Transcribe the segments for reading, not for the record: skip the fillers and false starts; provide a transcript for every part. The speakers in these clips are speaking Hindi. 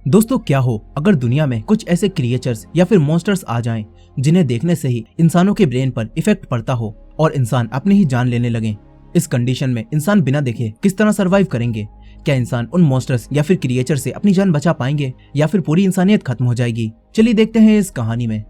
दोस्तों, क्या हो अगर दुनिया में कुछ ऐसे क्रिएचर्स या फिर मॉन्स्टर्स आ जाएं जिन्हें देखने से ही इंसानों के ब्रेन पर इफेक्ट पड़ता हो और इंसान अपनी ही जान लेने लगे। इस कंडीशन में इंसान बिना देखे किस तरह सरवाइव करेंगे? क्या इंसान उन मॉन्स्टर्स या फिर क्रिएचर से अपनी जान बचा पाएंगे या फिर पूरी इंसानियत खत्म हो जाएगी? चलिए देखते हैं इस कहानी में।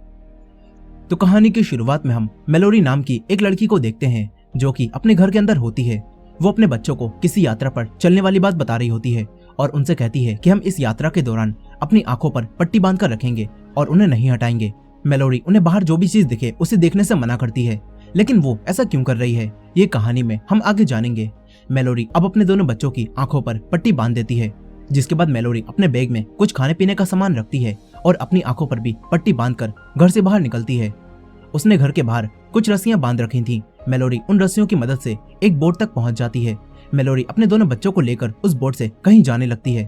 तो कहानी की शुरुआत में हम मेलोरी नाम की एक लड़की को देखते हैं जो कि अपने घर के अंदर होती है। वो अपने बच्चों को किसी यात्रा पर चलने वाली बात बता रही होती है और उनसे कहती है कि हम इस यात्रा के दौरान अपनी आंखों पर पट्टी बांध कर रखेंगे और उन्हें नहीं हटाएंगे। मेलोरी उन्हें बाहर जो भी चीज दिखे उसे देखने से मना करती है, लेकिन वो ऐसा क्यों कर रही है ये कहानी में हम आगे जानेंगे। मेलोरी अब अपने दोनों बच्चों की आंखों पर पट्टी बांध देती है, जिसके बाद मेलोरी अपने बैग में कुछ खाने पीने का सामान रखती है और अपनी आंखों पर भी पट्टी बांधकर घर से बाहर निकलती है। उसने घर के बाहर कुछ रस्सियां बांध रखी थीं। मेलोरी उन रस्सियों की मदद से एक बोट तक पहुंच जाती है। मेलोरी अपने दोनों बच्चों को लेकर उस बोट से कहीं जाने लगती है।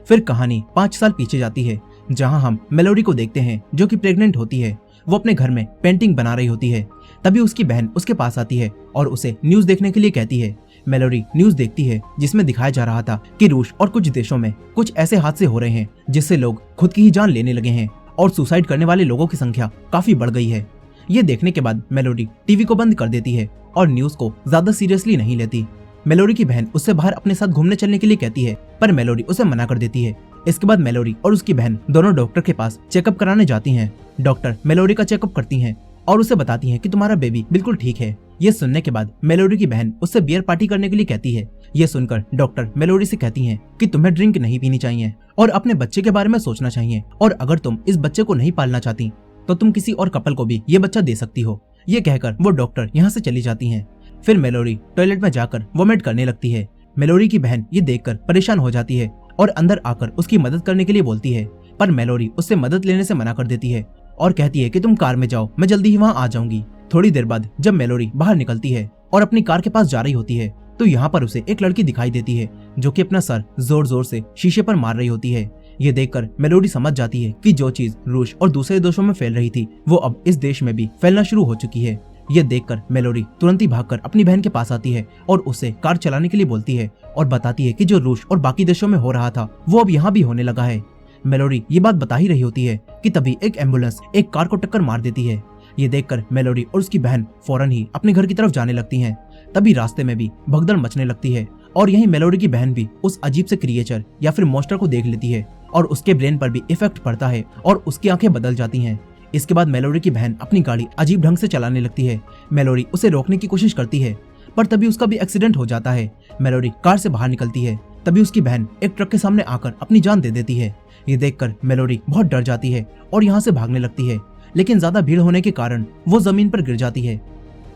फिर कहानी 5 साल पीछे जाती है, जहां हम मेलोरी को देखते हैं जो कि प्रेग्नेंट होती है। वो अपने घर में पेंटिंग बना रही होती है। तभी उसकी बहन उसके पास आती है और उसे न्यूज देखने के लिए कहती है। मेलोरी न्यूज देखती है जिसमें दिखाया जा रहा था कि रूस और कुछ देशों में कुछ ऐसे हादसे हो रहे हैं जिससे लोग खुद की ही जान लेने लगे हैं और सुसाइड करने वाले लोगों की संख्या काफी बढ़ गई है। ये देखने के बाद मेलोडी टीवी को बंद कर देती है और न्यूज को ज्यादा सीरियसली नहीं लेती। मेलोडी की बहन उससे बाहर अपने साथ घूमने चलने के लिए कहती है, पर मेलोडी उसे मना कर देती है। इसके बाद मेलोडी और उसकी बहन दोनों डॉक्टर के पास चेकअप कराने जाती हैं। डॉक्टर मेलोडी का चेकअप करती हैं और उसे बताती हैं कि तुम्हारा बेबी बिल्कुल ठीक है। ये सुनने के बाद मेलोडी की बहन उससे बियर पार्टी करने के लिए कहती है। ये सुनकर डॉक्टर मेलोडी से कहती हैं कि तुम्हें ड्रिंक नहीं पीनी चाहिए और अपने बच्चे के बारे में सोचना चाहिए, और अगर तुम इस बच्चे को नहीं पालना चाहती तो तुम किसी और कपल को भी ये बच्चा दे सकती हो। ये कहकर वो डॉक्टर यहाँ से चली जाती हैं। फिर मेलोडी टॉयलेट में जाकर वोमिट करने लगती है। मेलोडी की बहन ये देखकर परेशान हो जाती है और अंदर आकर उसकी मदद करने के लिए बोलती है, पर मेलोडी उससे मदद लेने से मना कर देती है और कहती है कि तुम कार में जाओ, मैं जल्दी ही वहाँ आ जाऊंगी। थोड़ी देर बाद जब मेलोडी बाहर निकलती है और अपनी कार के पास जा रही होती है तो यहाँ पर उसे एक लड़की दिखाई देती है जो कि अपना सर जोर जोर से शीशे पर मार रही होती है। ये देखकर मेलोडी समझ जाती है कि जो चीज रूस और दूसरे देशों में फैल रही थी वो अब इस देश में भी फैलना शुरू हो चुकी है। ये देखकर मेलोडी तुरंत ही भागकर अपनी बहन के पास आती है और उससे कार चलाने के लिए बोलती है और बताती है कि जो रूस और बाकी देशों में हो रहा था वो अब यहाँ भी होने लगा है। मेलोडी ये बात बता ही रही होती है कि तभी एक एम्बुलेंस एक कार को टक्कर मार देती है। ये देखकर मेलोडी और उसकी बहन फौरन ही अपने घर की तरफ जाने लगती हैं। तभी रास्ते में भी भगदड़ मचने लगती है और यहीं मेलोडी की बहन भी उस अजीब से क्रिएचर या फिर मॉन्स्टर को देख लेती है और उसके ब्रेन पर भी इफेक्ट पड़ता है और उसकी आंखें बदल जाती हैं। इसके बाद मेलोडी की बहन अपनी गाड़ी अजीब ढंग से चलाने लगती है। मेलोडी उसे रोकने की कोशिश करती है, पर तभी उसका भी एक्सीडेंट हो जाता है। मेलोडी कार से बाहर निकलती है, तभी उसकी बहन एक ट्रक के सामने आकर अपनी जान दे देती है। ये देखकर मेलोडी बहुत डर जाती है और यहाँ से भागने लगती है, लेकिन ज्यादा भीड़ होने के कारण वो जमीन पर गिर जाती है।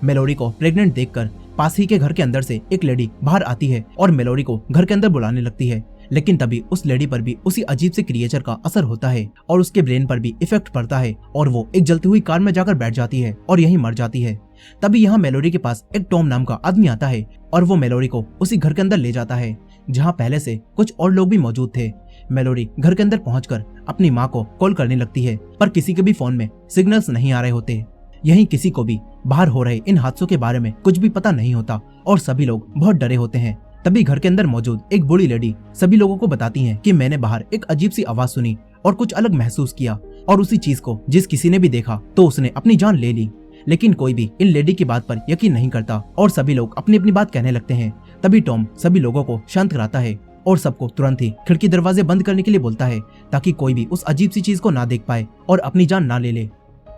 मेलोडी को प्रेग्नेंट देखकर पास ही के घर के अंदर से एक लेडी बाहर आती है और मेलोडी को घर के अंदर बुलाने लगती है, लेकिन तभी उस लेडी पर भी उसी अजीब से क्रिएचर का असर होता है और उसके ब्रेन पर भी इफेक्ट पड़ता है और वो एक जलती हुई कार में जाकर बैठ जाती है और यहीं मर जाती है। तभी यहाँ मेलोडी के पास एक टॉम नाम का आदमी आता है और वो मेलोडी को उसी घर के अंदर ले जाता है जहाँ पहले से कुछ और लोग भी मौजूद थे। मेलोडी घर के अंदर पहुंचकर अपनी माँ को कॉल करने लगती है, पर किसी के भी फोन में सिग्नल्स नहीं आ रहे होते। यहीं किसी को भी बाहर हो रहे इन हादसों के बारे में कुछ भी पता नहीं होता और सभी लोग बहुत डरे होते हैं। तभी घर के अंदर मौजूद एक बूढ़ी लेडी सभी लोगों को बताती है कि मैंने बाहर एक अजीब सी आवाज सुनी और कुछ अलग महसूस किया, और उसी चीज को जिस किसी ने भी देखा तो उसने अपनी जान ले ली। लेकिन कोई भी इन लेडी की बात पर यकीन नहीं करता और सभी लोग अपनी अपनी बात कहने लगते हैं। तभी टॉम सभी लोगों को शांत कराता है और सबको तुरंत ही खिड़की दरवाजे बंद करने के लिए बोलता है ताकि कोई भी उस अजीब सी चीज को ना देख पाए और अपनी जान ना ले ले।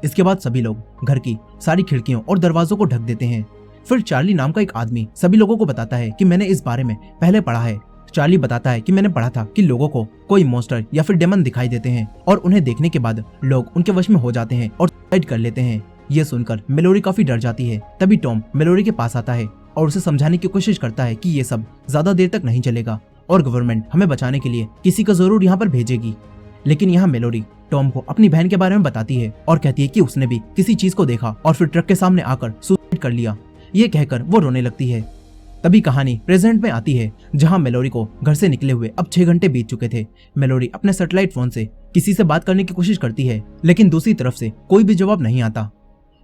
इसके बाद सभी लोग घर की सारी खिड़कियों और दरवाजों को ढक देते हैं। फिर चार्ली नाम का एक आदमी सभी लोगों को बताता है कि मैंने इस बारे में पहले पढ़ा है। चार्ली बताता है कि मैंने पढ़ा था कि लोगों को कोई मॉन्स्टर या फिर डेमन दिखाई देते हैं और उन्हें देखने के बाद लोग उनके वश में हो जाते हैं और सुसाइड कर लेते हैं। ये सुनकर मेलोडी काफी डर जाती है। तभी टॉम मेलोडी के पास आता है और उसे समझाने की कोशिश करता है कि ये सब ज्यादा देर तक नहीं चलेगा और गवर्नमेंट हमें बचाने के लिए किसी को जरूर यहाँ पर भेजेगी। लेकिन यहाँ मेलोडी टॉम को अपनी बहन के बारे में बताती है और कहती है कि उसने भी किसी चीज को देखा और फिर ट्रक के सामने आकर सुसाइड कर लिया। ये कहकर वो रोने लगती है। तभी कहानी प्रेजेंट में आती है जहां मेलोडी को घर से निकले हुए अब 6 घंटे बीत चुके थे। मेलोडी अपने सैटेलाइट फोन से किसी से बात करने की कोशिश करती है, लेकिन दूसरी तरफ से कोई भी जवाब नहीं आता।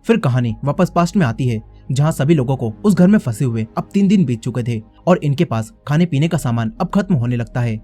फिर कहानी वापस पास्ट में आती है जहां सभी लोगों को उस घर में फंसे हुए अब 3 दिन बीत चुके थे और इनके पास खाने पीने का सामान अब खत्म होने लगता है।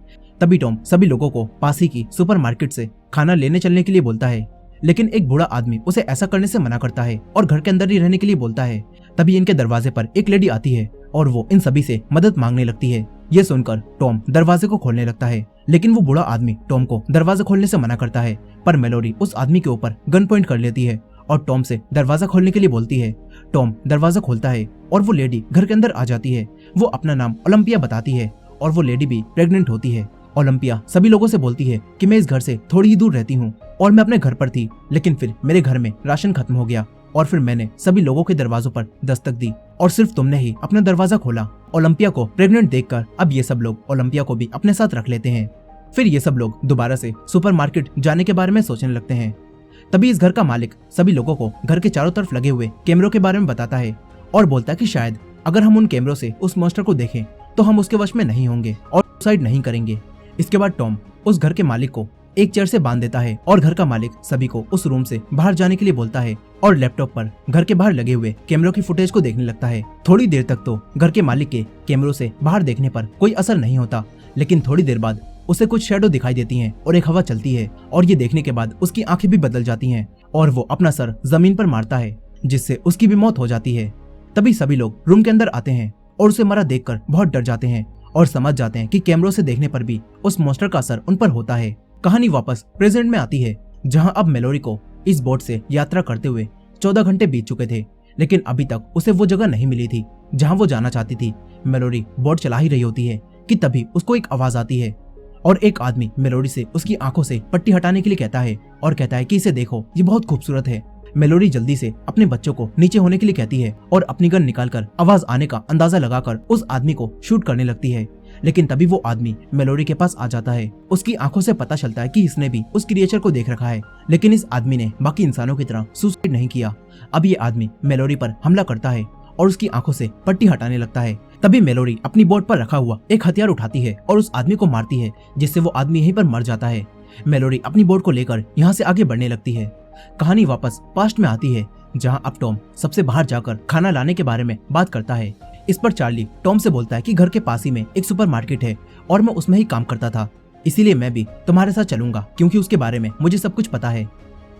तभी टॉम सभी लोगों को पास ही की सुपरमार्केट से खाना लेने चलने के लिए बोलता है, लेकिन एक बूढ़ा आदमी उसे ऐसा करने से मना करता है और घर के अंदर ही रहने के लिए बोलता है। तभी इनके दरवाजे पर एक लेडी आती है और वो इन सभी से मदद मांगने लगती है। ये सुनकर टॉम दरवाजे को खोलने लगता है, लेकिन वो बूढ़ा आदमी टॉम को दरवाजा खोलने से मना करता है। पर मेलोडी उस आदमी के ऊपर गन पॉइंट कर लेती है और टॉम से दरवाजा खोलने के लिए बोलती है। टॉम दरवाजा खोलता है और वो लेडी घर के अंदर आ जाती है। वो अपना नाम ओलंपिया बताती है और वो लेडी भी प्रेग्नेंट होती है। ओलंपिया सभी लोगों से बोलती है कि मैं इस घर से थोड़ी ही दूर रहती हूँ और मैं अपने घर पर थी, लेकिन फिर मेरे घर में राशन खत्म हो गया और फिर मैंने सभी लोगों के दरवाजों पर दस्तक दी और सिर्फ तुमने ही अपना दरवाजा खोला। ओलंपिया को प्रेग्नेंट देखकर अब ये सब लोग ओलंपिया को भी अपने साथ रख लेते हैं। फिर ये सब लोग दोबारा से सुपरमार्केट जाने के बारे में सोचने लगते हैं। तभी इस घर का मालिक सभी लोगों को घर के चारों तरफ लगे हुए कैमरों के बारे में बताता है और बोलता है कि शायद अगर हम उन कैमरों से उस मॉन्स्टर को देखें तो हम उसके वश में नहीं होंगे और सुसाइड नहीं करेंगे। इसके बाद टॉम उस घर के मालिक को एक चेयर से बांध देता है और घर का मालिक सभी को उस रूम से बाहर जाने के लिए बोलता है और लैपटॉप पर घर के बाहर लगे हुए कैमरों की फुटेज को देखने लगता है। थोड़ी देर तक तो घर के मालिक के कैमरों से बाहर देखने पर कोई असर नहीं होता, लेकिन थोड़ी देर बाद उसे कुछ शैडो दिखाई देती हैं और एक हवा चलती है और ये देखने के बाद उसकी आंखें भी बदल जाती हैं और वो अपना सर जमीन पर मारता है, जिससे उसकी भी मौत हो जाती है। तभी सभी लोग रूम के अंदर आते हैं और उसे मरा देखकर बहुत डर जाते हैं और समझ जाते हैं कि कैमरों से देखने पर भी उस मॉन्स्टर का असर उन पर होता है। कहानी वापस प्रेजेंट में आती है, जहां अब मेलोडी को इस बोट से यात्रा करते हुए 14 घंटे बीत चुके थे, लेकिन अभी तक उसे वो जगह नहीं मिली थी जहां वो जाना चाहती थी। मेलोडी बोट चला ही रही होती है कि तभी उसको एक आवाज आती है और एक आदमी मेलोडी से उसकी आंखों से पट्टी हटाने के लिए कहता है और कहता है कि इसे देखो, ये बहुत खूबसूरत है। मेलोडी जल्दी से अपने बच्चों को नीचे होने के लिए कहती है और अपनी गन निकालकर आवाज आने का अंदाजा लगाकर उस आदमी को शूट करने लगती है, लेकिन तभी वो आदमी मेलोडी के पास आ जाता है। उसकी आंखों से पता चलता है कि इसने भी उस क्रिएचर को देख रखा है, लेकिन इस आदमी ने बाकी इंसानों की तरह सुसाइड नहीं किया। अब ये आदमी मेलोडी पर हमला करता है और उसकी आंखों से पट्टी हटाने लगता है। तभी मेलोडी अपनी बोट पर रखा हुआ एक हथियार उठाती है और उस आदमी को मारती है, जिससे वो आदमी यहीं पर मर जाता है। मेलोडी अपनी बोट को लेकर यहाँ से आगे बढ़ने लगती है। कहानी वापस पास्ट में आती है, जहाँ अब टॉम सबसे बाहर जाकर खाना लाने के बारे में बात करता है। इस पर चार्ली टॉम से बोलता है कि घर के पास ही में एक सुपरमार्केट है और मैं उसमें ही काम करता था, इसीलिए मैं भी तुम्हारे साथ चलूंगा क्योंकि उसके बारे में मुझे सब कुछ पता है।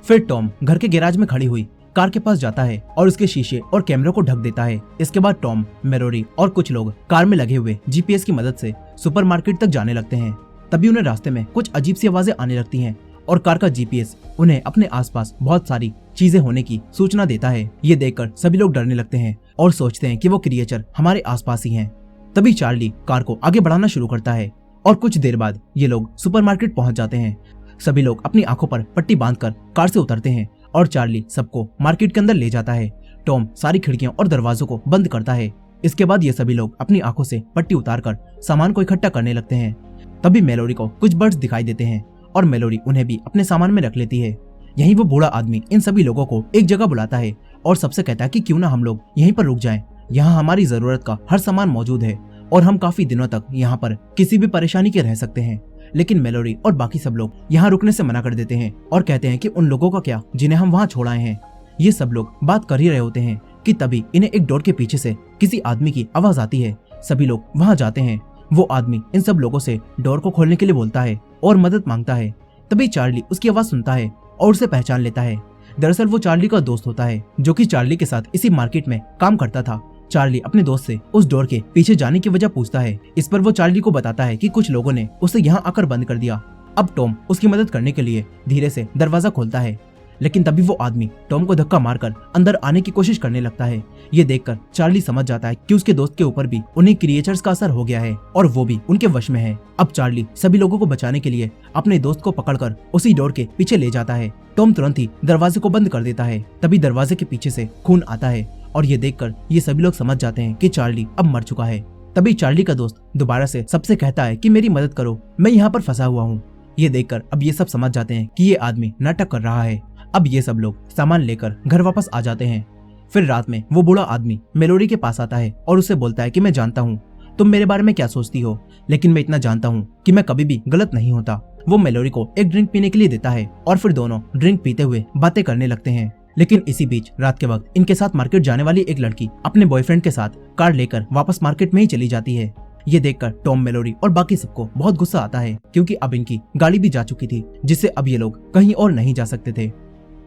फिर टॉम घर के गैराज में खड़ी हुई कार के पास जाता है और उसके शीशे और कैमरों को ढक देता है। इसके बाद टॉम, मेलोडी और कुछ लोग कार में लगे हुए जीपीएस की मदद से सुपरमार्केट तक जाने लगते हैं। तभी उन्हें रास्ते में कुछ अजीब सी आवाजें आने लगती हैं और कार का जीपीएस उन्हें अपने आसपास बहुत सारी चीजें होने की सूचना देता है। ये देखकर सभी लोग डरने लगते हैं और सोचते हैं कि वो क्रिएचर हमारे आसपास ही हैं। तभी चार्ली कार को आगे बढ़ाना शुरू करता है और कुछ देर बाद ये लोग सुपरमार्केट पहुंच जाते हैं। सभी लोग अपनी आंखों पर पट्टी बांधकर कार से उतरते हैं और चार्ली सबको मार्केट के अंदर ले जाता है। टॉम सारी खिड़कियां और दरवाजों को बंद करता है। इसके बाद ये सभी लोग अपनी आंखों से पट्टी उतारकर सामान को इकट्ठा करने लगते हैं। तभी मेलोडी को कुछ बर्ड्स दिखाई देते हैं और मेलोडी उन्हें भी अपने सामान में रख लेती है। यहीं वो बूढ़ा आदमी इन सभी लोगों को एक जगह बुलाता है और सबसे कहता है कि क्यों ना हम लोग यहीं पर रुक जाएं। यहाँ हमारी जरूरत का हर सामान मौजूद है और हम काफी दिनों तक यहाँ पर किसी भी परेशानी के रह सकते हैं। लेकिन मेलोडी और बाकी सब लोग यहाँ रुकने से मना कर देते हैं और कहते हैं कि उन लोगों का क्या जिन्हें हम वहाँ छोड़ आए हैं। ये सब लोग बात कर ही रहे होते हैं कि तभी इन्हें एक डोर के पीछे से किसी आदमी की आवाज आती है। सभी लोग वहाँ जाते हैं। वो आदमी इन सब लोगों से डोर को खोलने के लिए बोलता है और मदद मांगता है। तभी चार्ली उसकी आवाज सुनता है और उसे पहचान लेता है। दरअसल वो चार्ली का दोस्त होता है जो कि चार्ली के साथ इसी मार्केट में काम करता था। चार्ली अपने दोस्त से उस डोर के पीछे जाने की वजह पूछता है। इस पर वो चार्ली को बताता है कि कुछ लोगों ने उसे यहाँ आकर बंद कर दिया। अब टॉम उसकी मदद करने के लिए धीरे से दरवाजा खोलता है, लेकिन तभी वो आदमी टॉम को धक्का मारकर अंदर आने की कोशिश करने लगता है। ये देखकर चार्ली समझ जाता है कि उसके दोस्त के ऊपर भी उन्हीं क्रिएचर्स का असर हो गया है और वो भी उनके वश में है। अब चार्ली सभी लोगों को बचाने के लिए अपने दोस्त को पकड़कर उसी डोर के पीछे ले जाता है। टॉम तुरंत ही दरवाजे को बंद कर देता है। तभी दरवाजे के पीछे से खून आता है और ये देखकर ये सभी लोग समझ जाते हैं कि चार्ली अब मर चुका है। तभी चार्ली का दोस्त दोबारा से सबसे कहता है कि मेरी मदद करो, मैं यहाँ पर फंसा हुआ हूँ। ये देखकर अब ये सब समझ जाते हैं कि ये आदमी नाटक कर रहा है। अब ये सब लोग सामान लेकर घर वापस आ जाते हैं। फिर रात में वो बूढ़ा आदमी मेलोडी के पास आता है और उसे बोलता है कि मैं जानता हूँ तुम मेरे बारे में क्या सोचती हो, लेकिन मैं इतना जानता हूँ कि मैं कभी भी गलत नहीं होता। वो मेलोडी को एक ड्रिंक पीने के लिए देता है और फिर दोनों ड्रिंक पीते हुए बातें करने लगते हैं। लेकिन इसी बीच रात के वक्त इनके साथ मार्केट जाने वाली एक लड़की अपने बॉयफ्रेंड के साथ कार लेकर वापस मार्केट में ही चली जाती है। ये देखकर टॉम, मेलोडी और बाकी सबको बहुत गुस्सा आता है क्योंकि अब इनकी गाड़ी भी जा चुकी थी, जिससे अब ये लोग कहीं और नहीं जा सकते थे।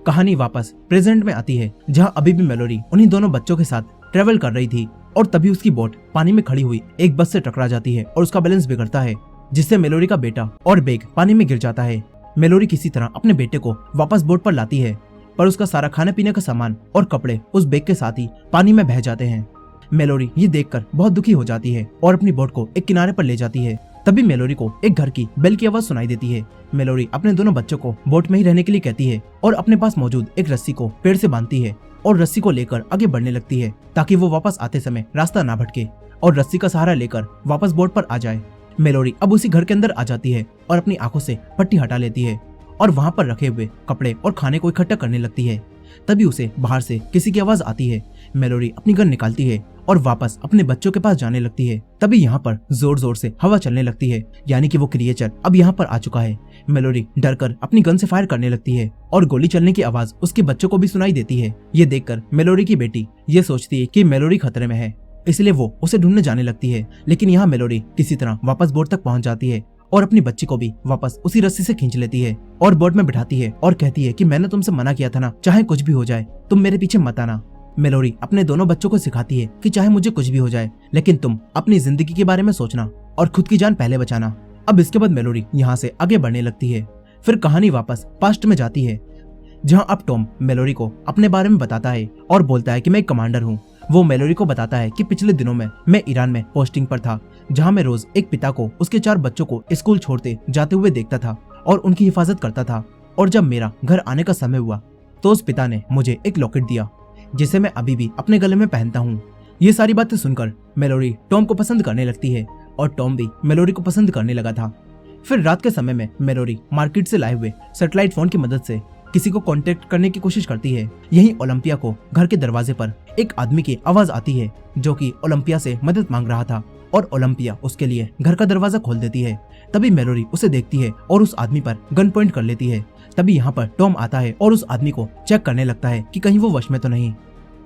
कहानी वापस प्रेजेंट में आती है, जहाँ अभी भी मेलोडी उन्हीं दोनों बच्चों के साथ ट्रेवल कर रही थी और तभी उसकी बोट पानी में खड़ी हुई एक बस से टकरा जाती है और उसका बैलेंस बिगड़ता है, जिससे मेलोडी का बेटा और बैग पानी में गिर जाता है। मेलोडी किसी तरह अपने बेटे को वापस बोट पर लाती है, पर उसका सारा खाने पीने का सामान और कपड़े उस बैग के साथ ही पानी में बह जाते हैं। मेलोडी ये देखकर बहुत दुखी हो जाती है और अपनी बोट को एक किनारे पर ले जाती है। तभी मेलोडी को एक घर की बेल की आवाज सुनाई देती है। मेलोडी अपने दोनों बच्चों को बोट में ही रहने के लिए कहती है और अपने पास मौजूद एक रस्सी को पेड़ से बांधती है और रस्सी को लेकर आगे बढ़ने लगती है ताकि वो वापस आते समय रास्ता ना भटके और रस्सी का सहारा लेकर वापस बोट पर आ जाए। मेलोडी अब उसी घर के अंदर आ जाती है और अपनी आंखों से पट्टी हटा लेती है और वहाँ पर रखे हुए कपड़े और खाने को इकट्ठा करने लगती है। तभी उसे बाहर से किसी की आवाज आती है। मेलोडी अपनी गन निकालती है और वापस अपने बच्चों के पास जाने लगती है। तभी यहाँ पर जोर जोर से हवा चलने लगती है, यानी कि वो क्रिएचर अब यहाँ पर आ चुका है। मेलोडी डरकर अपनी गन से फायर करने लगती है और गोली चलने की आवाज उसके बच्चों को भी सुनाई देती है। ये देखकर मेलोडी की बेटी ये सोचती है कि मेलोडी खतरे में है, इसलिए वो उसे ढूंढने जाने लगती है। लेकिन यहाँ मेलोडी किसी तरह वापस बोट तक पहुंच जाती है और अपनी बच्ची को भी वापस उसी रस्सी से खींच लेती है और बोट में बिठाती है और कहती है कि मैंने तुमसे मना किया था ना, चाहे कुछ भी हो जाए तुम मेरे पीछे मत आना। मेलोडी अपने दोनों बच्चों को सिखाती है कि चाहे मुझे कुछ भी हो जाए, लेकिन तुम अपनी जिंदगी के बारे में सोचना और खुद की जान पहले बचाना। अब इसके बाद मेलोडी यहाँ से आगे बढ़ने लगती है। फिर कहानी वापस पास्ट में जाती है, जहाँ अब टॉम मेलोडी को अपने बारे में बताता है और बोलता है कि मैं एक कमांडर हूँ। वो मेलोडी को बताता है कि पिछले दिनों में मैं ईरान में पोस्टिंग पर था, जहाँ मैं रोज एक पिता को उसके 4 बच्चों को स्कूल छोड़ते जाते हुए देखता था और उनकी हिफाजत करता था। और जब मेरा घर आने का समय हुआ तो उस पिता ने मुझे एक लॉकेट दिया, जिसे मैं अभी भी अपने गले में पहनता हूँ। ये सारी बातें सुनकर मेलोडी टॉम को पसंद करने लगती है और टॉम भी मेलोडी को पसंद करने लगा था। फिर रात के समय में मेलोडी मार्केट से लाए हुए सैटेलाइट फोन की मदद से किसी को कांटेक्ट करने की कोशिश करती है। यही ओलंपिया को घर के दरवाजे पर एक आदमी की आवाज आती है, जो कि ओलंपिया से मदद मांग रहा था और ओलंपिया उसके लिए घर का दरवाजा खोल देती है। तभी मेलोडी उसे देखती है और उस आदमी पर गन पॉइंट कर लेती है। तभी यहाँ पर टॉम आता है और उस आदमी को चेक करने लगता है कि कहीं वो वश में तो नहीं।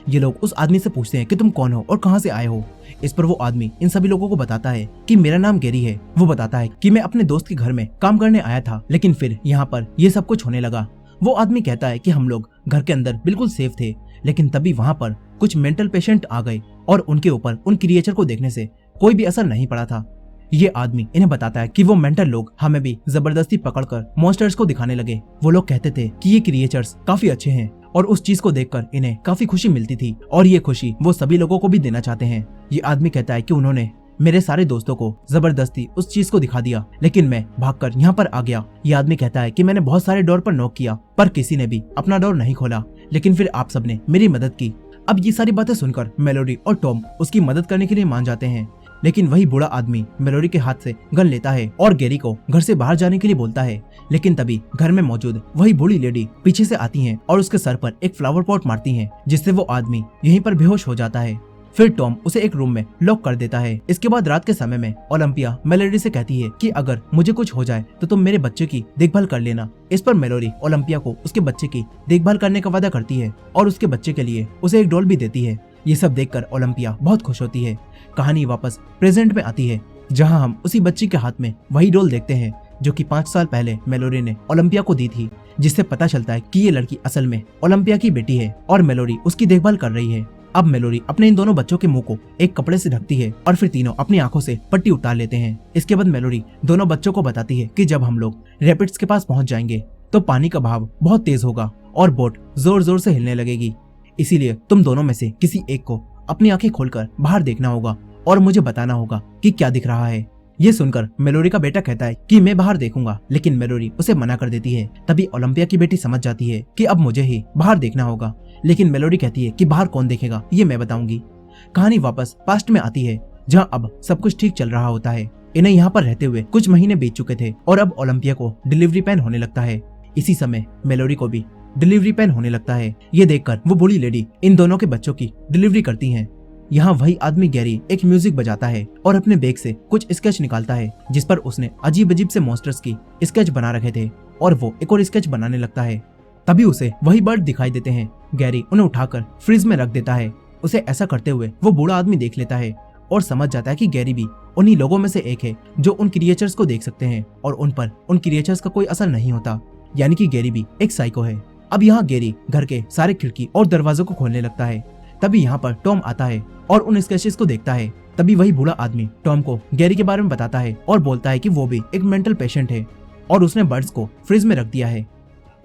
ये लोग उस आदमी से पूछते हैं कि तुम कौन हो और कहाँ से आए हो। इस पर वो आदमी इन सभी लोगों को बताता है कि मेरा नाम गैरी है। वो बताता है कि मैं अपने दोस्त के घर में काम करने आया था, लेकिन फिर यहाँ पर ये सब कुछ होने लगा। वो आदमी कहता है कि हम लोग घर के अंदर बिल्कुल सेफ थे, लेकिन तभी वहाँ पर कुछ मेंटल पेशेंट आ गए और उनके ऊपर उन क्रिएचर को देखने से कोई भी असर नहीं पड़ा था। ये आदमी इन्हें बताता है कि वो मेंटल लोग हमें भी जबरदस्ती पकड़कर मॉन्स्टर्स को दिखाने लगे। वो लोग कहते थे कि ये क्रिएचर्स काफी अच्छे हैं और उस चीज को देखकर इन्हें काफी खुशी मिलती थी और ये खुशी वो सभी लोगों को भी देना चाहते हैं। ये आदमी कहता है कि उन्होंने मेरे सारे दोस्तों को जबरदस्ती उस चीज को दिखा दिया, लेकिन मैं भागकर यहाँ पर आ गया। ये आदमी कहता है कि मैंने बहुत सारे डोर पर नॉक किया, पर किसी ने भी अपना डोर नहीं खोला, लेकिन फिर आप सबने मेरी मदद की। अब ये सारी बातें सुनकर मेलोडी और टॉम उसकी मदद करने के लिए मान जाते हैं, लेकिन वही बूढ़ा आदमी मेलोडी के हाथ से गन लेता है और गैरी को घर से बाहर जाने के लिए बोलता है। लेकिन तभी घर में मौजूद वही बूढ़ी लेडी पीछे से आती हैं और उसके सर पर एक फ्लावर पॉट मारती हैं, जिससे वो आदमी यहीं पर बेहोश हो जाता है। फिर टॉम उसे एक रूम में लॉक कर देता है। इसके बाद रात के समय में ओलंपिया मेलोडी से कहती है कि अगर मुझे कुछ हो जाए तो तुम मेरे बच्चे की देखभाल कर लेना। इस पर मेलोडी ओलंपिया को उसके बच्चे की देखभाल करने का वादा करती है और उसके बच्चे के लिए उसे एक डॉल भी देती है। ये सब देखकर ओलंपिया बहुत खुश होती है। कहानी वापस प्रेजेंट में आती है, जहाँ हम उसी बच्ची के हाथ में वही डॉल देखते हैं जो कि 5 साल पहले मेलोडी ने ओलंपिया को दी थी, जिससे पता चलता है कि ये लड़की असल में ओलंपिया की बेटी है और मेलोडी उसकी देखभाल कर रही है। अब मेलोडी अपने इन दोनों बच्चों के मुंह को एक कपड़े से ढकती है और फिर तीनों अपनी आंखों से पट्टी उतार लेते हैं। इसके बाद मेलोडी दोनों बच्चों को बताती है कि जब हम लोग रैपिड्स के पास पहुंच जाएंगे तो पानी का बहाव बहुत तेज होगा और बोट जोर जोर से हिलने लगेगी, इसीलिए तुम दोनों में से किसी एक को अपनी आंखें खोलकर बाहर देखना होगा और मुझे बताना होगा कि क्या दिख रहा है। ये सुनकर मेलोडी का बेटा कहता है कि मैं बाहर देखूंगा, लेकिन मेलोडी उसे मना कर देती है। तभी ओलंपिया की बेटी समझ जाती है कि अब मुझे ही बाहर देखना होगा, लेकिन मेलोडी कहती है कि बाहर कौन देखेगा, ये मैं बताऊंगी। कहानी वापस पास्ट में आती है, जहाँ अब सब कुछ ठीक चल रहा होता है। इन्हें यहाँ पर रहते हुए कुछ महीने बीत चुके थे और अब ओलंपिया को डिलीवरी पेन होने लगता है। इसी समय मेलोडी को भी डिलीवरी पेन होने लगता है। ये देखकर वो बूढ़ी लेडी इन दोनों के बच्चों की डिलीवरी करती है। यहाँ वही आदमी गैरी एक म्यूजिक बजाता है और अपने बैग से कुछ स्केच निकालता है, जिस पर उसने अजीब अजीब से मॉन्स्टर्स की स्केच बना रखे थे और वो एक और स्केच बनाने लगता है। तभी उसे वही बर्ड दिखाई देते हैं। गैरी उन्हें उठाकर फ्रिज में रख देता है। उसे ऐसा करते हुए वो बूढ़ा आदमी देख लेता है और समझ जाता है कि गैरी भी उन्हीं लोगों में से एक है जो उन क्रिएचर्स को देख सकते हैं और उन पर उन क्रिएचर्स का कोई असर नहीं होता, यानी कि गैरी भी एक साइको है। अब यहाँ गैरी घर के सारे खिड़की और दरवाजों को खोलने लगता है। तभी यहाँ पर टॉम आता है और उन स्केचेस को देखता है। तभी वही बूढ़ा आदमी टॉम को गैरी के बारे में बताता है और बोलता है कि वो भी एक मेंटल पेशेंट है और उसने बर्ड्स को फ्रिज में रख दिया है।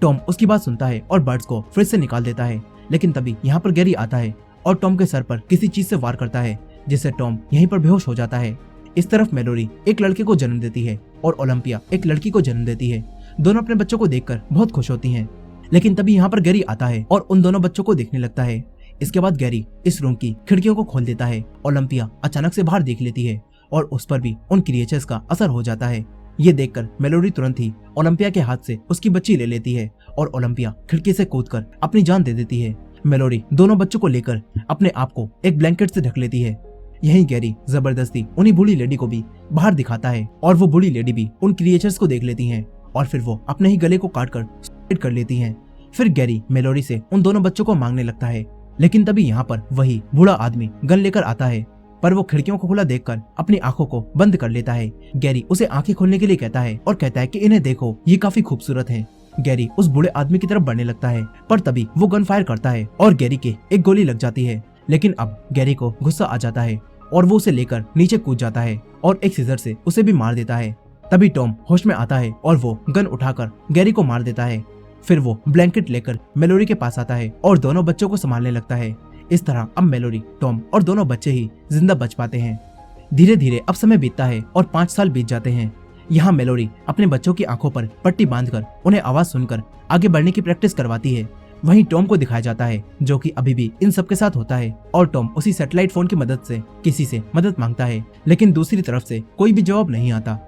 टॉम उसकी बात सुनता है और बर्ड्स को फ्रिज से निकाल देता है, लेकिन तभी यहाँ पर गैरी आता है और टॉम के सर पर किसी चीज से वार करता है, जिससे टॉम यहीं पर बेहोश हो जाता है। इस तरफ मेलोरी एक लड़के को जन्म देती है और ओलंपिया एक लड़की को जन्म देती है। दोनों अपने बच्चों को देखकर बहुत खुश होती हैं, लेकिन तभी यहाँ पर गैरी आता है और उन दोनों बच्चों को देखने लगता है। इसके बाद गैरी इस रूम की खिड़कियों को खोल देता है। ओलंपिया अचानक से बाहर देख लेती है और उस पर भी उन क्रिएचर्स का असर हो जाता है। ये देखकर मेलोडी तुरंत ही ओलंपिया के हाथ से उसकी बच्ची ले लेती है और ओलंपिया खिड़की से कूदकर अपनी जान दे देती है। मेलोडी दोनों बच्चों को लेकर अपने आप को एक ब्लैंकेट से ढक लेती है। यहीं गैरी जबरदस्ती उन्हीं बूढ़ी लेडी को भी बाहर दिखाता है और वो बूढ़ी लेडी भी उन क्रिएचर्स को देख लेती हैं और फिर वो अपने ही गले को काटकर सुसाइड कर लेती हैं। फिर गैरी मेलोडी से उन दोनों बच्चों को मांगने लगता है, लेकिन तभी यहाँ पर वही बूढ़ा आदमी गन लेकर आता है, पर वो खिड़कियों को खुला देखकर अपनी आंखों को बंद कर लेता है। गैरी उसे आंखें खोलने के लिए कहता है और कहता है कि इन्हें देखो, ये काफी खूबसूरत है। गैरी उस बूढ़े आदमी की तरफ बढ़ने लगता है, पर तभी वो गन फायर करता है और गैरी के एक गोली लग जाती है। लेकिन अब गैरी को गुस्सा आ जाता है और वो उसे लेकर नीचे कूद जाता है और एक सीजर से उसे भी मार देता है। तभी टॉम होश में आता है और वो गन उठाकर गैरी को मार देता है। फिर वो ब्लैंकेट लेकर मेलोडी के पास आता है और दोनों बच्चों को संभालने लगता है। इस तरह अब मेलोडी, टॉम और दोनों बच्चे ही जिंदा बच पाते हैं। धीरे धीरे अब समय बीतता है और 5 साल बीत जाते हैं। यहाँ मेलोडी अपने बच्चों की आंखों पर पट्टी बांधकर उन्हें आवाज सुनकर आगे बढ़ने की प्रैक्टिस करवाती है। वहीं टॉम को दिखाया जाता है जो कि अभी भी इन सब के साथ होता है और टॉम उसी सैटेलाइट फोन की मदद से किसी से मदद मांगता है, लेकिन दूसरी तरफ से कोई भी जवाब नहीं आता।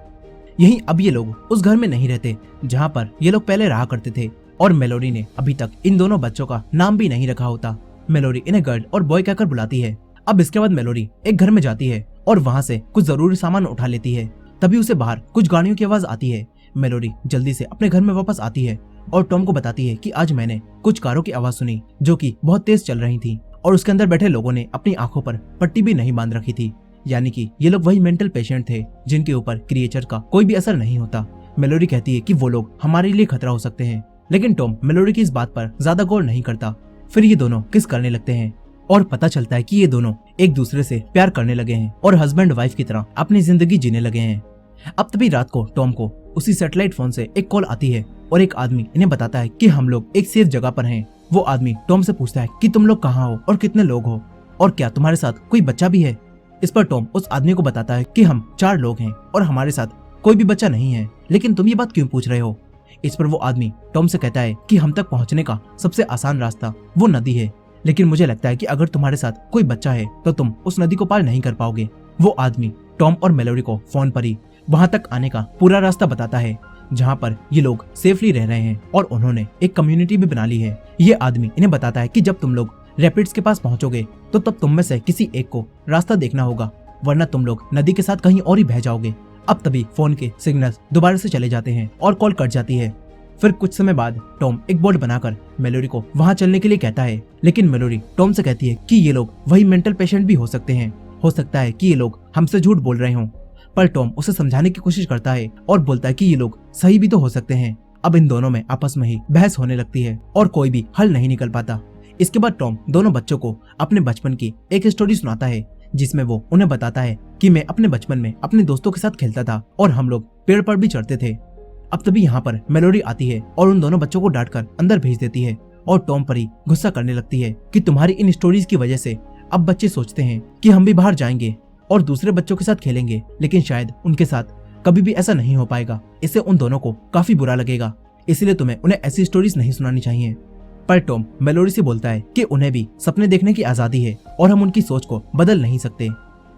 यहीं अब ये लोग उस घर में नहीं रहते जहाँ पर ये लोग पहले रहा करते थे और मेलोडी ने अभी तक इन दोनों बच्चों का नाम भी नहीं रखा होता। मेलोडी इन्हें गर्ल और बॉय कहकर बुलाती है। अब इसके बाद मेलोडी एक घर में जाती है और वहाँ से कुछ जरूरी सामान उठा लेती है। तभी उसे बाहर कुछ गाड़ियों की आवाज आती है। मेलोडी जल्दी से अपने घर में वापस आती है और टॉम को बताती है कि आज मैंने कुछ कारों की आवाज सुनी जो कि बहुत तेज चल रही थी और उसके अंदर बैठे लोगों ने अपनी आंखों पर पट्टी भी नहीं बांध रखी थी, यानी कि ये लोग वही मेंटल पेशेंट थे जिनके ऊपर क्रिएचर का कोई भी असर नहीं होता। मेलोडी कहती है कि वो लोग हमारे लिए खतरा हो सकते हैं, लेकिन टॉम मेलोडी की इस बात पर ज्यादा गौर नहीं करता। फिर ये दोनों किस करने लगते हैं और पता चलता है कि ये दोनों एक दूसरे से प्यार करने लगे हैं और हस्बैंड वाइफ की तरह अपनी जिंदगी जीने लगे हैं। अब तभी रात को टॉम को उसी सैटेलाइट फोन से एक कॉल आती है और एक आदमी इन्हें बताता है कि हम लोग एक सेफ जगह पर हैं। वो आदमी टॉम से पूछता है कि तुम लोग कहाँ हो और कितने लोग हो और क्या तुम्हारे साथ कोई बच्चा भी है। इस पर टॉम उस आदमी को बताता है कि हम 4 लोग हैं और हमारे साथ कोई भी बच्चा नहीं है, लेकिन तुम ये बात क्यों पूछ रहे हो। इस पर वो आदमी टॉम से कहता है कि हम तक पहुंचने का सबसे आसान रास्ता वो नदी है, लेकिन मुझे लगता है कि अगर तुम्हारे साथ कोई बच्चा है तो तुम उस नदी को पार नहीं कर पाओगे। वो आदमी टॉम और मेलोडी को फोन पर ही वहां तक आने का पूरा रास्ता बताता है जहां पर ये लोग सेफली रह रहे हैं और उन्होंने एक कम्युनिटी भी बना ली है। ये आदमी इन्हें बताता है कि जब तुम लोग रैपिड्स के पास पहुंचोगे तो तब तुम में से किसी एक को रास्ता देखना होगा, वरना तुम लोग नदी के साथ कहीं और ही बह जाओगे। अब तभी फोन के सिग्नल्स दोबारा से चले जाते हैं और कॉल कट जाती है। फिर कुछ समय बाद टॉम एक बोर्ड बनाकर मेलोडी को वहां चलने के लिए कहता है, लेकिन मेलोडी टॉम से कहती है कि ये लोग वही मेंटल पेशेंट भी हो सकते हैं, हो सकता है कि ये लोग हमसे झूठ बोल रहे हों। पर टॉम उसे समझाने की कोशिश करता है और बोलता है कि ये लोग सही भी तो हो सकते हैं। अब इन दोनों में आपस में ही बहस होने लगती है और कोई भी हल नहीं निकल पाता। इसके बाद टॉम दोनों बच्चों को अपने बचपन की एक स्टोरी सुनाता है जिसमें वो उन्हें बताता है कि मैं अपने बचपन में अपने दोस्तों के साथ खेलता था और हम लोग पेड़ पर भी चढ़ते थे। अब तभी यहाँ पर मेलोडी आती है और उन दोनों बच्चों को डांटकर अंदर भेज देती है और टॉम पर ही गुस्सा करने लगती है कि तुम्हारी इन स्टोरीज की वजह से अब बच्चे सोचते हैं कि हम भी बाहर जाएंगे और दूसरे बच्चों के साथ खेलेंगे, लेकिन शायद उनके साथ कभी भी ऐसा नहीं हो पाएगा। इससे उन दोनों को काफी बुरा लगेगा, इसलिए तुम्हें उन्हें ऐसी स्टोरीज नहीं सुनानी चाहिए। पर टॉम मेलोडी से बोलता है कि उन्हें भी सपने देखने की आजादी है और हम उनकी सोच को बदल नहीं सकते।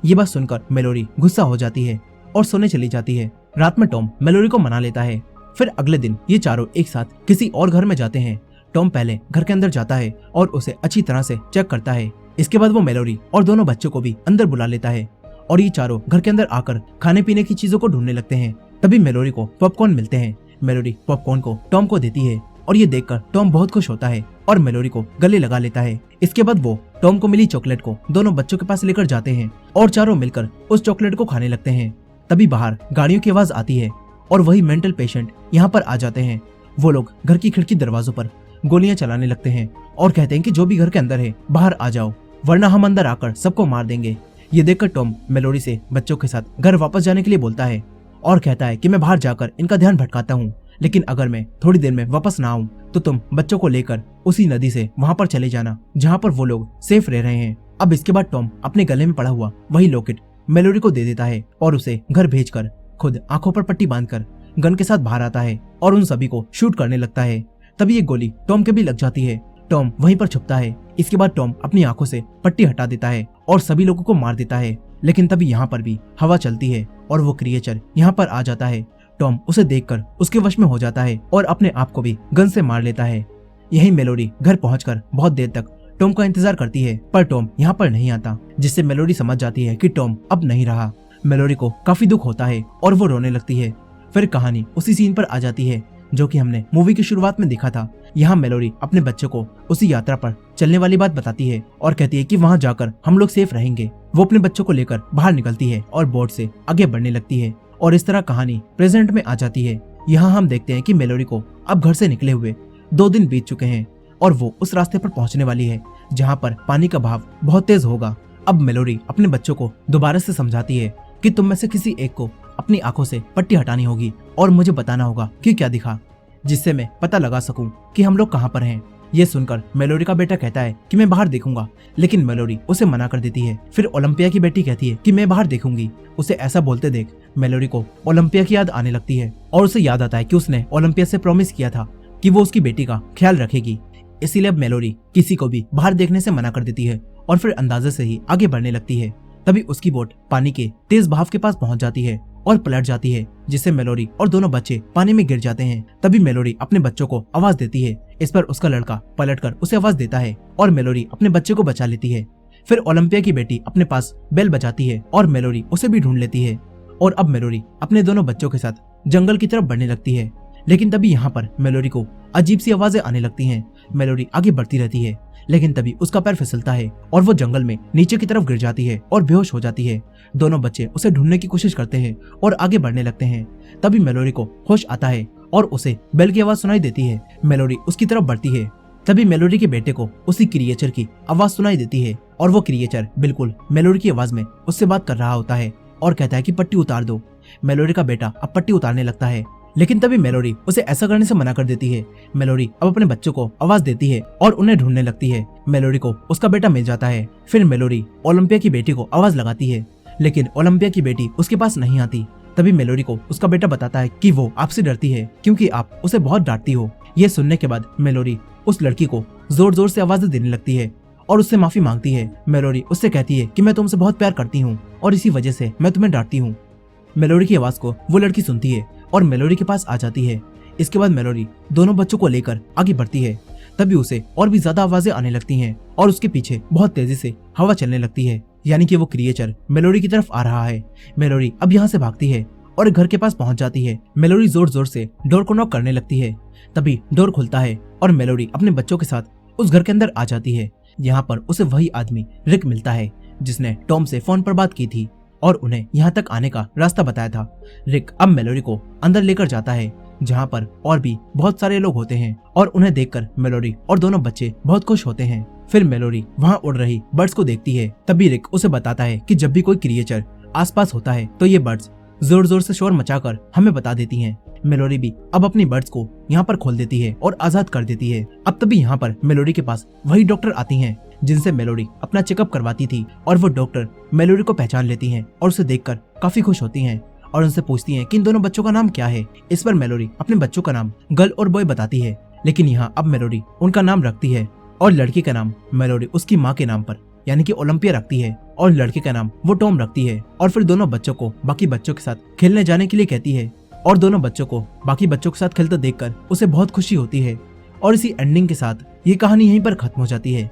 ये बात सुनकर मेलोडी गुस्सा हो जाती है और सोने चली जाती है। रात में टॉम मेलोडी को मना लेता है। फिर अगले दिन ये चारों एक साथ किसी और घर में जाते हैं। टॉम पहले घर के अंदर जाता है और उसे अच्छी तरह से चेक करता है। इसके बाद वो मेलोडी और दोनों बच्चों को भी अंदर बुला लेता है और ये चारों घर के अंदर आकर खाने पीने की चीजों को ढूंढने लगते हैं। तभी मेलोडी को पॉपकॉर्न मिलते हैं। मेलोडी पॉपकॉर्न को टॉम को देती है और ये देखकर टॉम बहुत खुश होता है और मेलोडी को गले लगा लेता है। इसके बाद वो टॉम को मिली चॉकलेट को दोनों बच्चों के पास लेकर जाते हैं और चारों मिलकर उस चॉकलेट को खाने लगते हैं। तभी बाहर गाड़ियों की आवाज आती है और वही मेंटल पेशेंट यहाँ पर आ जाते हैं। वो लोग घर की खिड़की दरवाजों पर गोलियां चलाने लगते हैं और कहते हैं कि जो भी घर के अंदर है बाहर आ जाओ, वरना हम अंदर आकर सबको मार देंगे। ये देखकर टॉम मेलोडी से बच्चों के साथ घर वापस जाने के लिए बोलता है और कहता है कि मैं बाहर जाकर इनका ध्यान भटकाता हूँ, लेकिन अगर मैं थोड़ी देर में वापस ना आऊं तो तुम बच्चों को लेकर उसी नदी से वहां पर चले जाना जहां पर वो लोग सेफ रह रहे हैं। अब इसके बाद टॉम अपने गले में पड़ा हुआ वही लॉकेट मेलोडी को दे देता है और उसे घर भेजकर खुद आंखों पर पट्टी बांधकर गन के साथ बाहर आता है और उन सभी को शूट करने लगता है। तभी एक गोली टॉम के भी लग जाती है। टॉम वहीं पर छुपता है। इसके बाद टॉम अपनी आंखों से पट्टी हटा देता है और सभी लोगों को मार देता है। लेकिन तभी यहाँ पर भी हवा चलती है और वो क्रिएचर यहाँ पर आ जाता है। टॉम उसे देखकर उसके वश में हो जाता है और अपने आप को भी गन से मार लेता है। यही मेलोडी घर पहुंचकर बहुत देर तक टॉम का इंतजार करती है, पर टॉम यहाँ पर नहीं आता, जिससे मेलोडी समझ जाती है कि टॉम अब नहीं रहा। मेलोडी को काफी दुख होता है और वो रोने लगती है। फिर कहानी उसी सीन पर आ जाती है जो कि हमने मूवी की शुरुआत में देखा था। यहाँ मेलोडी अपने बच्चों को उसी यात्रा पर चलने वाली बात बताती है और कहती है कि वहाँ जाकर हम लोग सेफ रहेंगे। वो अपने बच्चों को लेकर बाहर निकलती है और बोट से आगे बढ़ने लगती है और इस तरह कहानी प्रेजेंट में आ जाती है। यहाँ हम देखते हैं कि मेलोडी को अब घर से निकले हुए 2 दिन बीत चुके हैं और वो उस रास्ते पर पहुंचने वाली है जहाँ पर पानी का बहाव बहुत तेज होगा। अब मेलोडी अपने बच्चों को दोबारा से समझाती है कि तुम में से किसी एक को अपनी आंखों से पट्टी हटानी होगी और मुझे बताना होगा कि क्या दिखा, जिससे मैं पता लगा सकूं कि हम लोग कहां पर हैं। ये सुनकर मेलोडी का बेटा कहता है कि मैं बाहर देखूंगा, लेकिन मेलोडी उसे मना कर देती है। फिर ओलंपिया की बेटी कहती है कि मैं बाहर देखूंगी। उसे ऐसा बोलते देख मेलोडी को ओलंपिया की याद आने लगती है और उसे याद आता है कि उसने ओलंपिया से प्रॉमिस किया था कि वो उसकी बेटी का ख्याल रखेगी। इसीलिए अब मेलोडी किसी को भी बाहर देखने से मना कर देती है और फिर अंदाजे से ही आगे बढ़ने लगती है। तभी उसकी बोट पानी के तेज बहाव के पास पहुंच जाती है और पलट जाती है, जिससे मेलोडी और दोनों बच्चे पानी में गिर जाते हैं। तभी मेलोडी अपने बच्चों को आवाज देती है। इस पर उसका लड़का पलटकर उसे आवाज देता है और मेलोडी अपने बच्चे को बचा लेती है। फिर ओलंपिया की बेटी अपने पास बेल बजाती है और मेलोडी उसे भी ढूंढ लेती है और अब मेलोडी अपने दोनों बच्चों के साथ जंगल की तरफ बढ़ने लगती है। लेकिन तभी यहाँ पर मेलोडी को अजीब सी आवाजें आने लगती हैं। मेलोडी आगे बढ़ती रहती है, लेकिन तभी उसका पैर फिसलता है और वो जंगल में नीचे की तरफ गिर जाती है और बेहोश हो जाती है। दोनों बच्चे उसे ढूंढने की कोशिश करते हैं और आगे बढ़ने लगते हैं। तभी मेलोडी को होश आता है और उसे बेल की आवाज सुनाई देती है। मेलोडी उसकी तरफ बढ़ती है। तभी मेलोडी के बेटे को उसी क्रिएचर की आवाज सुनाई देती है और वो क्रिएचर बिल्कुल मेलोडी की आवाज में उससे बात कर रहा होता है और कहता है कि पट्टी उतार दो। मेलोडी का बेटा अब पट्टी उतारने लगता है, लेकिन तभी मेलोडी उसे ऐसा करने से मना कर देती है। मेलोडी अब अपने बच्चों को आवाज देती है और उन्हें ढूंढने लगती है। मेलोडी को उसका बेटा मिल जाता है। फिर मेलोडी ओलंपिया की बेटी को आवाज लगाती है, लेकिन ओलंपिया की बेटी उसके पास नहीं आती। तभी मेलोडी को उसका बेटा बताता है कि वो आपसे डरती है क्योंकि आप उसे बहुत डांटती हो। ये सुनने के बाद मेलोडी उस लड़की को जोर जोर से आवाजें देने लगती है और उससे माफी मांगती है। मेलोडी उससे कहती है कि मैं तुमसे बहुत प्यार करती हूँ और इसी वजह से मैं तुम्हें डांटती हूँ। मेलोडी की आवाज को वो लड़की सुनती है और मेलोडी के पास आ जाती है। इसके बाद मेलोडी दोनों बच्चों को लेकर आगे बढ़ती है। तभी उसे और भी ज्यादा आवाजें आने लगती हैं और उसके पीछे बहुत तेजी से हवा चलने लगती है, यानी कि वो क्रिएचर मेलोडी की तरफ आ रहा है। मेलोडी अब यहाँ से भागती है और घर के पास पहुंच जाती है। मेलोडी जोर जोर से डोर को नॉक करने लगती है। तभी डोर खुलता है और मेलोडी अपने बच्चों के साथ उस घर के अंदर आ जाती है। यहाँ पर उसे वही आदमी रिक मिलता है जिसने टॉम से फोन पर बात की थी और उन्हें यहाँ तक आने का रास्ता बताया था। रिक अब मेलोडी को अंदर लेकर जाता है जहाँ पर और भी बहुत सारे लोग होते हैं और उन्हें देखकर मेलोडी और दोनों बच्चे बहुत खुश होते हैं। फिर मेलोडी वहाँ उड़ रही बर्ड्स को देखती है। तभी रिक उसे बताता है कि जब भी कोई क्रिएचर आसपास होता है तो ये बर्ड्स जोर जोर से शोर मचाकर हमें बता देती हैं। मेलोडी भी अब अपनी बर्ड्स को यहाँ पर खोल देती है और आजाद कर देती है। अब तभी यहाँ पर मेलोडी के पास वही डॉक्टर आती हैं जिनसे मेलोडी अपना चेकअप करवाती थी और वो डॉक्टर मेलोडी को पहचान लेती हैं और उसे देखकर काफी खुश होती हैं और उनसे पूछती हैं कि इन दोनों बच्चों का नाम क्या है। इस पर मेलोडी अपने बच्चों का नाम गर्ल और बॉय बताती है, लेकिन यहाँ अब मेलोडी उनका नाम रखती है और लड़की का नाम मेलोडी उसकी माँ के नाम पर यानी कि ओलंपिया रखती है और लड़के का नाम वो टॉम रखती है। और फिर दोनों बच्चों को बाकी बच्चों के साथ खेलने जाने के लिए कहती है और दोनों बच्चों को बाकी बच्चों के साथ खेलते देखकर उसे बहुत खुशी होती है। और इसी एंडिंग के साथ ये कहानी यहीं पर खत्म हो जाती है।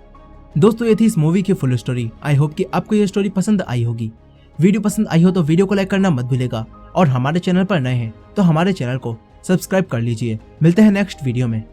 दोस्तों, ये थी इस मूवी की फुल स्टोरी। आई होप कि आपको ये स्टोरी पसंद आई होगी। वीडियो पसंद आई हो तो वीडियो को लाइक करना मत भूलिएगा और हमारे चैनल पर नए हैं तो हमारे चैनल को सब्सक्राइब कर लीजिए। मिलते हैं नेक्स्ट वीडियो में।